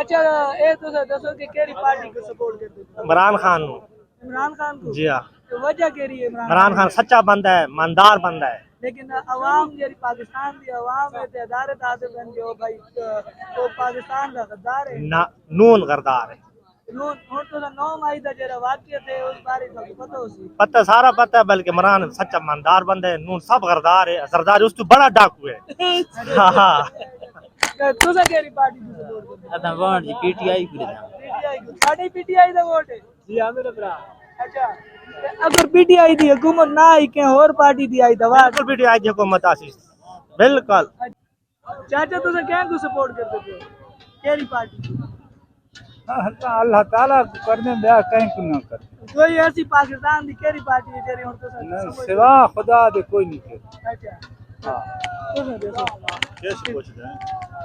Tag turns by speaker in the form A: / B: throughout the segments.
A: اچھا اے تو دسو کہ کیڑی پارٹی کو سپورٹ کرتے ہو؟
B: عمران خان نو
A: عمران خان کو؟
B: جی ہاں
A: تو وجہ کیڑی ہے
B: عمران خان سچا بندہ ہے ماندار بندہ ہے
A: لیکن عوام جی پاکستان دی عوام ہے تے ادارے دادے بن جو بھائی تو پاکستان دا غدار ہے
B: نون غردار ہے
A: نون ہن تو 9 مئی دا جڑا واقعہ تے اس بارے تو پتہ ہو سی
B: پتہ سارا پتہ ہے بلکہ عمران سچا ماندار بندہ ہے نون سب غردار ہے زرداری اس تو بڑا ڈاکو ہے ہاں ہاں
A: تو کیڑی پارٹی کو سپورٹ کرتے ہو؟
C: اتا vote G P T I کو
A: پی ٹی آئی کو ساڈی P T I the vote ہے جی ہاں میرے برا اچھا اگر پی ٹی آئی دی حکومت نہ آئی کہ اور پارٹی دی آئی دوا
B: بالکل بھی آج حکومت آسیس بالکل
A: چاچا تو کیا کو سپورٹ کرتے تھے کیڑی پارٹی
D: اللہ تعالیٰ کرنے دیا کہیں کو نہ کر
A: کوئی ایسی پاکستان دی کیڑی پارٹی ہے جڑی ہن تو
D: سوا خدا دے کوئی نہیں کر
A: اچھا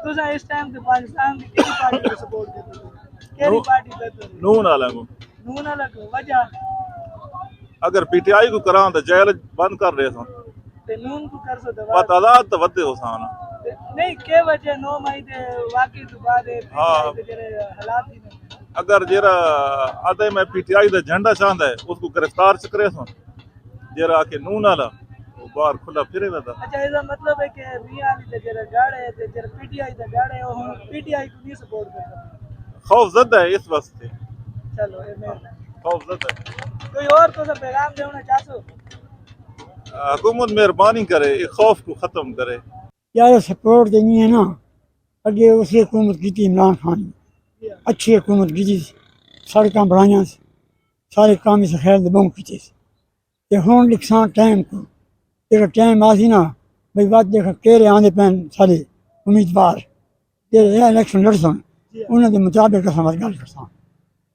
A: تو اس ٹائم تے پاکستان دی کیڑی پارٹی کو سپورٹ کرتے تھے کیڑی پارٹی کرتے تھے
E: نون والا کو
A: نون والا کو وجہ
E: اگر پی ٹی آئی کو کراں تو جیل بند کر رہے سن
A: تے نون کو کر سو دوا
E: تعداد تو ودے ہو سان
A: نہیں کی وجہ 9 مئی دے واقعے تو بعد
E: ہاں
A: جڑے حالات ہی نہیں
E: اگر جرا آدھے میں پی ٹی آئی دا جھنڈا چاہتا ہے اس کو گرفتار چکرے سن جرا کہ نون والا وہ باہر کھلا پھرے ودا
A: اچھا اس کا مطلب ہے کہ میاں علی دا جڑا گاڑ ہے تے جڑا پی ٹی آئی دا گاڑ ہے وہ پی ٹی آئی کو نہیں سپورٹ کرتا
E: خوف زدہ ہے اس واسطے
A: چلو اے مہربانی
E: خوف زدہ ہے
A: کوئی اور تو پیغام دینا چاہو
E: حکومت مہربانی کرے اس خوف کو ختم کرے
F: یار سپورٹ دینی ہے نا اگے اسی حکومت کی تھی عمران خان نے اچھی حکومت کی تھی سڑکاں بڑھائیاں سارے کام اس خیر دبوں کی تھی کہ ہوں لکھساں ٹائم کو ایک ٹائم آسی نا بھائی بات دیکھ کہڑے آندے پین سارے امیدوار جہے الیکشن لڑساں انہوں کے مطابق سمجھ گل کرساں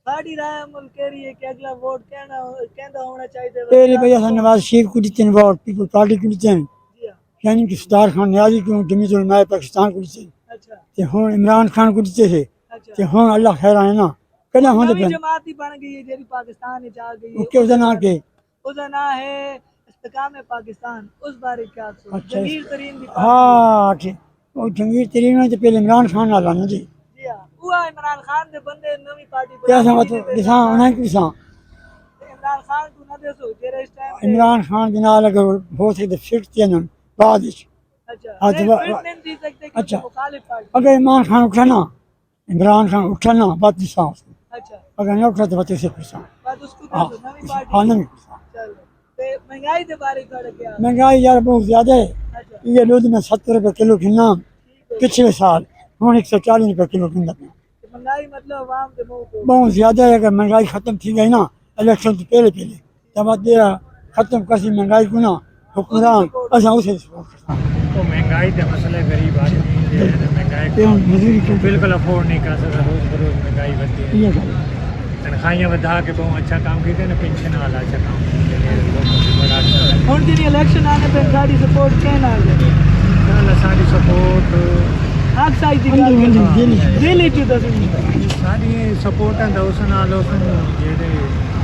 A: ساڈی رائے ملک کہڑی ہے کہ اگلا ووٹ کہندا ہونا چاہیے
F: پہلے بھائی اصل نواز شریف کو دیتے ہیں ووٹ پیپل پارٹی کو دیتے ہیں یعنی کہ ستار خان نیازی کو جمعیت علماء پاکستان کو دیتے ہیں
A: اچھا
F: کہ ہوں عمران خان کو دیتے تھے
A: اچھا
F: کہ ہوں اللہ خیر آئے نا کہنا ہوں
A: نویں
F: پہ
A: جماعت ہی بن گئی ہے جیڑی پاکستان وچ آ گئی ہے
F: کہ اس نام کے
A: اس کا نام ہے استحکام پاکستان اس بارے کیا سوچ
F: اچھا
A: جنگیر ترین دی
F: ہاں ٹھیک وہ جنگیر ترین میں تو پہلے عمران خان آ لانا جی
A: جی ہاں وہ عمران خان دے بندے نویں پارٹی
F: کیا سمجھ کساں انہیں کساں
A: عمران خان کو نہ دسو جیڑا اس ٹائم
F: عمران خان جنال اگر ہو سکتے فٹ تھے نا بعد
A: اچھا
F: اچھا
A: نہیں دی سکتے کہ
F: اچھا
A: مخالف پارٹی
F: اگر عمران خان اٹھنا عمران خان اٹھنا بات دساں
A: اچھا
F: اگر نہ اٹھا تو بات اسے کساں
A: بات اس کو
F: ہاں
A: دسو نویں پارٹی
F: ہاں نہیں کساں
A: چلو تے مہنگائی دے بارے کڑ کیا
F: مہنگائی یار بہت زیادہ ہے
A: اچھا
F: یہ دودھ میں 70 روپے کلو کھلنا پچھلے سال ہوں 140 روپے کلو کھلنا پہ
A: مہنگائی مطلب عوام دے منہ کو
F: بہت زیادہ ہے اگر مہنگائی ختم تھی گئی نا الیکشن تو پہلے جب دیا ختم کسی مہنگائی کو نا حکمران اچھا اسے سپورٹ کرتا
B: تو مہنگائی کے مسئلے غریب آدمی مہنگائی کو بالکل افورڈ نہیں کر سکتا روز بروز مہنگائی بڑھتی ہے تنخواہیاں بڑھا کے بہت اچھا کام کیتے ہیں پینشن والا اچھا کام
A: ہوں جی الیکشن آنے پہ ساری سپورٹ کہنا ہے
B: ساری سپورٹ
A: حق سائی دی دل وچ دسو
B: ساری سپورٹ ہے تو اس نال اس جڑے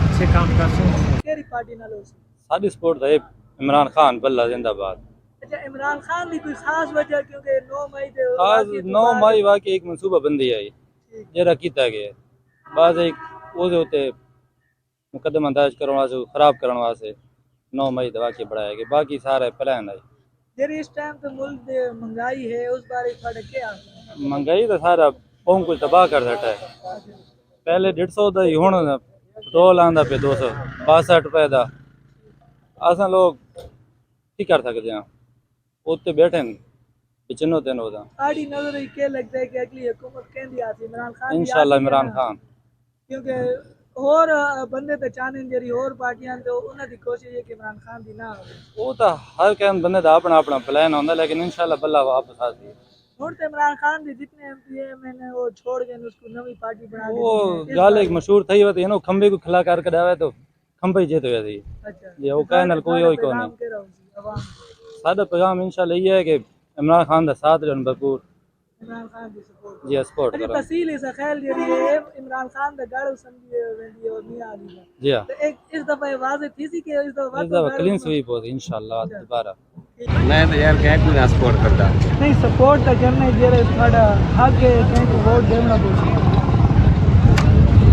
B: اچھے کام کر سوں
A: کیڑی پارٹی نال ہو سی
C: ساری سپورٹ ہے عمران خان بلہ زندہ باد
A: اچھا عمران خان دی کوئی خاص وجہ کیونکہ 9 مئی دے
C: خاص 9 مئی واقعی ایک منصوبہ بندی ہے جڑا کیتا گیا بعض ایک او دے اوتے مقدمہ درج کرن واسطے خراب کرن واسطے 9 مئی دا واقعہ بڑھایا گیا باقی سارا پلان ہے
A: جڑی اس ٹائم تے ملک دے مہنگائی ہے اس بارے تھوڑا کیا
C: مہنگائی تو سارا قوم کو تباہ کر دیتا ہے پہلے 150 دا ہی ہن پٹرول آندا پہ 262 روپے دا اساں لوگ کی کر سکتے ہیں اوتے بیٹھے ہیں بچنو تین ہودا
A: آڑی نظر ہی کہ لگتا ہے کہ اگلی حکومت کہندی آتی عمران خان دی
C: انشاءاللہ عمران خان
A: کیونکہ اور بندے تے چاہنے جڑی اور پارٹیاں تے انہاں دی کوشش ہے کہ عمران خان دی نہ ہوے
C: وہ تو ہر کہیں بندے دا اپنا اپنا پلان ہوندا لیکن انشاءاللہ بلہ واپس آتی
A: ہن تے عمران خان دی جتنے ایم پی اے میں نے وہ چھوڑ گئے اس کو نویں پارٹی بنا دی
C: وہ گل ایک مشہور تھی ہوتی ہے نا کھمبے کو کھلا کر کے داوے تو کھمبے ہی جیت ہویا تھی
A: اچھا
C: یہ وہ کہنے کوئی ہوئی کو نہیں سادہ پیغام انشاءاللہ یہ ہے کہ عمران خان دا ساتھ جن بھرپور
A: عمران خان دی سپورٹ
C: جی سپورٹ
A: اچھا
C: کرو
A: تحصیل اس خیل جڑی ہے عمران خان دا گڑ سمجھی ویندی اور میاں علی دا
C: جی ہاں
A: تے ایک اس دفعہ واضح تھی سی کہ اس دفعہ
C: اس دفعہ کلین سویپ ہوتی انشاءاللہ دوبارہ
G: میں تو یار کہیں کو نہ سپورٹ کرتا
A: نہیں سپورٹ تو کرنا جڑا تھوڑا حق ہے کہ ووٹ دینا پوچھے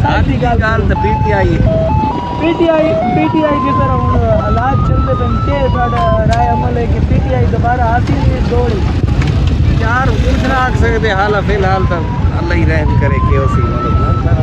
A: سچ دی گل
G: گل تو PTI
A: پی ٹی آئی جس طرح ہوں حالات چلتے پہ کہ ساڈا رائے عمل ہے کہ پی ٹی آئی دوبارہ آتی نہیں دوڑی
G: یار کچھ نہ آکھ سکتے حال فی الحال تو اللہ ہی رحم کرے کہ اسی اللہ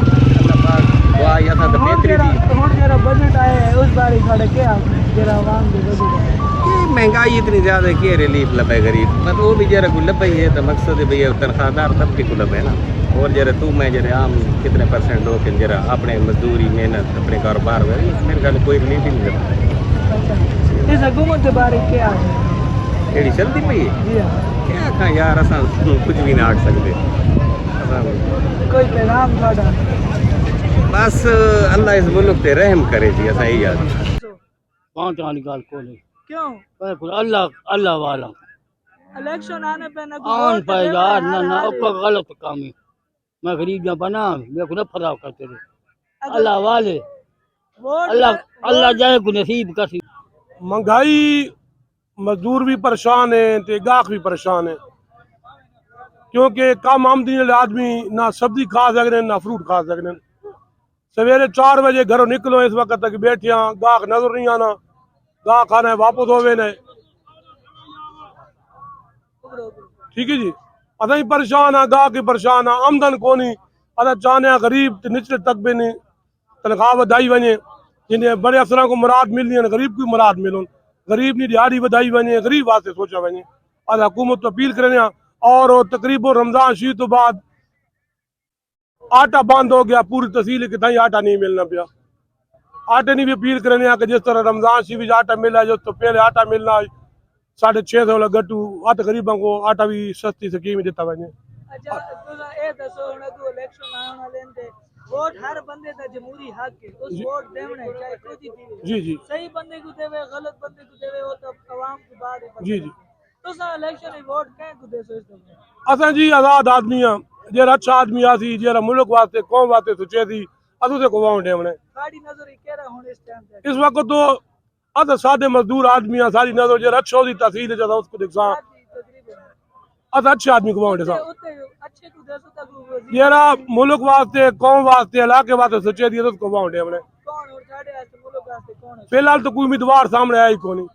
G: پاک دعا یا تھا تو بہتری دی
A: ہوں جرا بجٹ آیا ہے اس بارے ساڈا کیا جرا عوام دے بجٹ
G: کہ مہنگائی اتنی زیادہ ہے کہ ریلیف لبے غریب مطلب وہ بھی جرا کو لبے ہے تو مقصد ہے بھئی تنخواہ دار طبقے کو لبے نا اور جرا تو میں جرا عام کتنے پرسنٹ لوگ جرا اپنے مزدوری محنت اپنے کاروبار میں میرے خیال کوئی ریلیف ہی نہیں لبا
A: اس حکومت کے بارے کیا ہے
G: جیڑی چلتی پئی ہے
A: جی ہاں
G: کیا کھاں یار اساں کچھ بھی نہ آکھ سکتے
A: کوئی پیغام ساڈا
G: بس اللہ اس ملک تے رحم کرے جی اساں یہی یاد
D: پانچ والی گل کو نہیں
A: کیوں
D: اللہ والا
A: الیکشن آنے پہ نہ
D: آن پہ یار نہ غلط کام ہے میں غریب جا بنا میں کو نہ فراو کرتے رہے اللہ والے اللہ جائے کو نصیب کسی
H: مہنگائی مزدور بھی پریشان ہیں تے گاہک بھی پریشان ہیں کیونکہ کم آمدنی والے آدمی نہ سبزی کھا سکتے ہیں نہ فروٹ کھا سکتے ہیں سویرے 4 بجے گھروں نکلو اس وقت تک بیٹھے ہاں گاہک نظر نہیں آنا گاہک آنا ہے واپس ہوئے نے ٹھیک ہے جی اصل ہی پریشان ہاں گاہک ہی پریشان ہاں آمدن کو نہیں اصل چاہنے ہاں غریب تے نچلے طبقے نہیں تنخواہ ودائی ونے جنہیں بڑے افسران کو مراد ملنی ہے غریب کو مراد ملن غریب نہیں دیہڑی ودائی ونے غریب واسطے سوچا ونے آج حکومت تو اپیل کرنے اور تقریباً رمضان شریف تو بعد آٹا بند ہو گیا پوری تحصیل کہ تھیں آٹا نہیں ملنا پیا آٹے نہیں بھی اپیل کرنے کہ جس طرح رمضان شریف آٹا ملا ہے جس تو پہلے آٹا ملنا 650 والا گٹو آٹھ غریبوں کو آٹا بھی سستی سکیم دیتا ونے
A: اچھا تساں اے دسو ہن اگوں الیکشن آن والے تے ووٹ ہر بندے دا جمہوری حق ہے اس ووٹ دیونے چاہے کوئی بھی
H: جی جی
A: صحیح بندے کو دے غلط بندے کو دے وہ تو عوام کی بات ہے
H: جی جی
A: تساں الیکشن ووٹ کہیں کو دے سو اس دفعہ
H: اصل جی آزاد آدمی ہاں جہاں اچھا آدمی آسی جہاں ملک واسطے قوم واسطے سوچے تھی ادو سے کو ووٹ دیونے
A: ساڈی نظر کیڑا ہن اس ٹائم تے
H: اس وقت تو ادھر سادے مزدور آدمی ہیں ساری نظر جہاں اچھا ہوتی تحصیل ہے جہاں اس کو دیکھا ادھر اچھے آدمی کو ووٹ دیسا
A: اچھے کو دے سو تک وزیر
H: جہاں ملک واسطے قوم واسطے علاقے واسطے سوچے تھی اس کو ووٹ دیونے
A: کون اور ساڈے واسطے ملک واسطے کون ہے
H: فی الحال تو کوئی امیدوار سامنے آیا ہی کو نہیں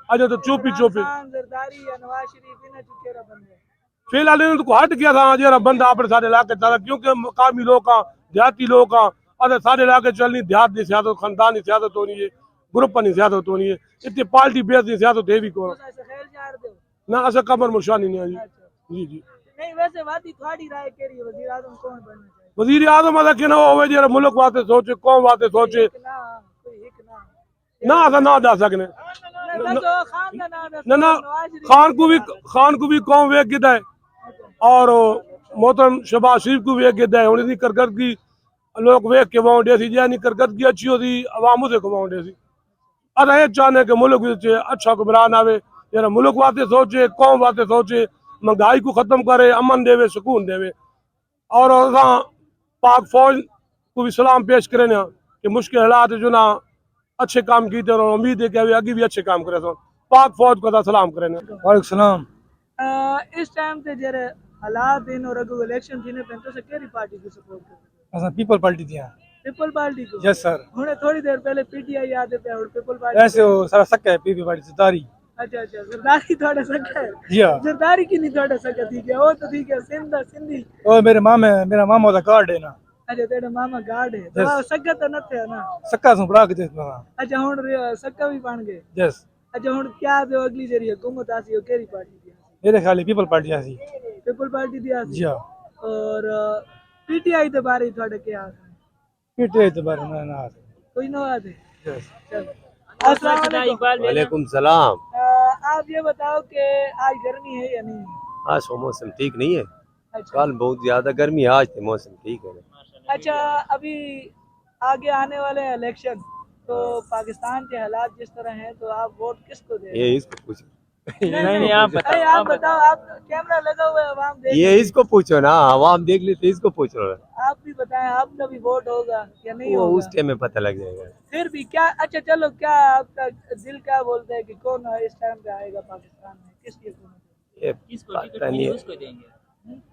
H: اجے تو چوپی چوپی
A: خان زرداری یا نواز شریف انہاں چوں کیڑا بندہ ہے
H: فی الحال انہوں کو ہٹ گیا تھا جہاں بندہ اپنے سارے علاقے چلا کیونکہ مقامی لوگ ہیں دیہاتی لوگ ہیں ادھر سارے علاقے چلنی دیہات کی سیاست خاندانی سیاست ہونی ہے گروپ کی سیاست ہونی ہے اتنی پارٹی بیس کی سیاست ہے بھی کون
A: تساں سخیل جار دے
H: نہ اصل قمر مرشانی نہیں ہے جی جی جی
A: نہیں ویسے وادی تھوڑی رائے کیڑی ہے وزیر اعظم کون بننا چاہیے
H: وزیر اعظم ادا کہ نہ ہوئے جہاں ملک واسطے سوچے قوم واسطے سوچے
A: ایک نہ کوئی ایک نہ
H: نہ اصل نہ دس سکنے
A: دسو خان دا نام دسو
H: نہ
A: نواز شریف
H: خان کو بھی قوم ویک گدا ہے اور محترم شہباز شریف کو ویک گدا ہے انہیں کارکردگی لوگ ویک کے ووٹ دے سی جہاں کارکردگی اچھی ہوتی عوام اسے کو ووٹ دے سی ادا یہ چاہنے کہ ملک اچھا حکمران آوے جہاں ملک واسطے سوچے قوم واسطے سوچے مہنگائی کو ختم کرے امن دے سکون دے اور پاک فوج کو بھی سلام پیش کریں کہ مشکل حالات جو نا اچھے کام کیتے اور امید ہے کہ آگے بھی اچھے کام کرے پاک فوج کو سلام کریں
D: وعلیکم السلام
A: اس ٹائم تے جڑے حالات ہیں اور اگوں الیکشن تھینے پہ تو کیڑی پارٹی کو سپورٹ کرتے
D: اساں پیپل پارٹی دیا
A: پیپل پارٹی کو
D: یس سر
A: ہن تھوڑی دیر پہلے پی ٹی آئی آتے پہ اور پیپل پارٹی
D: ایسے وہ سارا سکا ہے پی پارٹی ستاری
A: اچھا اچھا زرداری تھوڑا سکا ہے
D: جی ہاں
A: زرداری کی نہیں تھوڑا سکا ٹھیک ہے وہ تو ٹھیک ہے سندھی
D: اور میرے میرا ماما دا کارڈ ہے نا
A: اچھا تیرا ماما گارڈ ہے تو سکا تو نہ تھے نا
D: سکا سوں بڑا کے دیکھنا
A: اچھا ہن سکا بھی بن گئے
D: یس
A: اچھا ہن کیا جو اگلی جڑی حکومت آسی وہ کیڑی پارٹی دی
D: میرے خیال پیپل پارٹی آسی
A: پیپل پارٹی دی آسی
D: جی ہاں
A: اور پی ٹی آئی دے بارے تھوڑے کیا
D: پیٹے اعتبار نہ
A: کوئی نہ آتے
D: یس
A: السلام علیکم
G: وعلیکم السلام
A: آپ یہ بتاؤ کہ آج گرمی ہے یا نہیں
G: آج کا موسم ٹھیک نہیں ہے
A: اچھا
G: کل بہت زیادہ گرمی ہے آج تو موسم ٹھیک ہے
A: اچھا ابھی آگے آنے والے الیکشن تو پاکستان کے حالات جس طرح ہیں تو آپ ووٹ کس کو دیں گے
G: یہ اس کو پوچھو
A: نہیں آپ بتاؤ آپ کیمرہ لگا ہوا ہے عوام دیکھ
G: یہ اس کو پوچھو نا عوام دیکھ لیتے اس کو پوچھ رہا ہے
A: آپ بھی بتائیں آپ کا بھی ووٹ ہوگا یا نہیں
G: وہ
A: ہوگا
G: اس ٹائم میں پتہ لگ جائے گا
A: پھر بھی کیا اچھا چلو کیا آپ کا دل کیا بولتا ہے کہ کون اس ٹائم پہ آئے گا پاکستان میں کس کی حکومت
G: یہ پتہ نہیں ہے